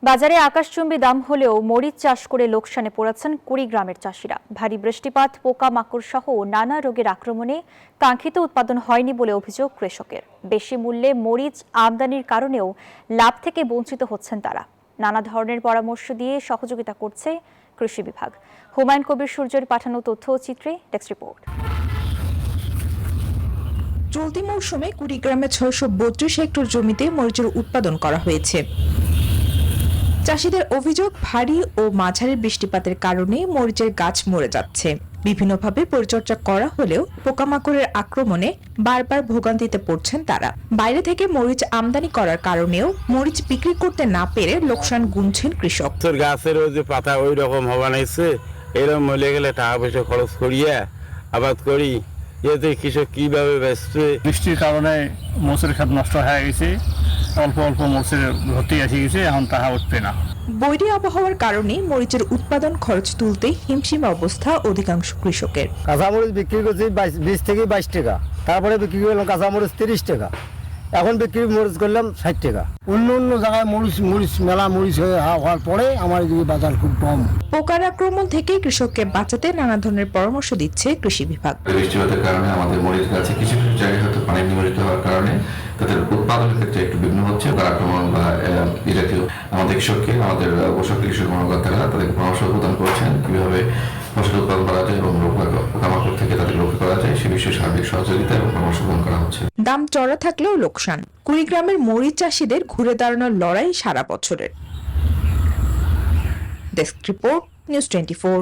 বাজারে আকাশচুম্বী দাম হলেও মরিচ চাষ করে লোকসানে পড়েছেন কুড়িগ্রামের চাষিরা। ভারী বৃষ্টিপাত, পোকামাকড় সহ নানা রোগের আক্রমণে কাঙ্ক্ষিত উৎপাদন হয়নি বলে অভিযোগ কৃষকের। বেশি মূল্যে মরিচ আমদানির কারণেও লাভ থেকে বঞ্চিত হচ্ছেন তারা। নানা ধরনের পরামর্শ দিয়ে সহযোগিতা করছে কৃষি বিভাগ। হুমায়ুন কবির সূর্যের পাঠানো তথ্য ও চিত্রে ডেস্ক রিপোর্ট। চলতি মৌসুমে কুড়িগ্রামে ৬৩২ হেক্টর জমিতে মরিচের উৎপাদন করা হয়েছে। চাষিদের অভিযোগ, ভারী ও মাঝারি বৃষ্টিপাতের কারণে মরিচের গাছ মরে যাচ্ছে। বিভিন্নভাবে পরিচর্যা করা হলেও পোকামাকড়ের আক্রমণে বারবার ভোগান্তিতে পড়ছেন তারা। বাইরে থেকে মরিচ আমদানি করার কারণেও মরিচ বিক্রি করতে না পেরে লোকসান গুনছেন কৃষক। গাছের ওই যে পাতা ওই রকম হওয়া নাইছে, এরকম মরে গেলে টাকা পয়সা খরচ করিয়া আবাদ করি, এতে কৃষক কিভাবে বেচবে? বৃষ্টির কারণে মরিচের ক্ষেত নষ্ট হয়ে গেছে, অল্প অল্প মরিচের ভর্তি এসে গেছে, এখন তাহা উঠবে না। বৈরী আবহাওয়ার কারণে মরিচের উৎপাদন খরচ তুলতে হিমশিম অবস্থা অধিকাংশ কৃষকের। কাঁচামরিচ বিক্রি করছি 20 থেকে 22 টাকা, তারপরে বিক্রি করলাম কাঁচামরিচ 30 টাকা, এখন বিক্রি মরিচ করলাম 60 টাকা। অন্য জায়গায় মরিচ মেলা মরিচ হওয়ার পরে আমার এদিকে বাজার খুব কম। পোকার আক্রমণ থেকে কৃষককে বাঁচাতে নানা ধরনের পরামর্শ দিচ্ছে কৃষি বিভাগ। বৃষ্টিপাতের কারণে আমাদের মরিচ গাছে কিছু কিছু জায়গায় হয়তো পানি নিমজ্জিত হওয়ার কারণে তাদের উৎপাদনের ক্ষেত্রে একটু বিঘ্ন হচ্ছে। পোকার আক্রমণ বা এই জাতীয় আমাদের কৃষককে, আমাদের পোষক কৃষক কর্মকর্তারা তাদেরকে পরামর্শ প্রদান করছেন কিভাবে ফসল উৎপাদন করা যায় এবং পোকামাকড় থেকে তাদের রক্ষা করা যায় সে বিষয়ে সার্বিক সহযোগিতা এবং পরামর্শ প্রদান করা হচ্ছে। দাম চড়া থাকলেও লোকসান। কুড়িগ্রামের মরিচ চাষিদের ঘুরে দাঁড়ানোর লড়াই সারা বছরের। Desk report, news 24।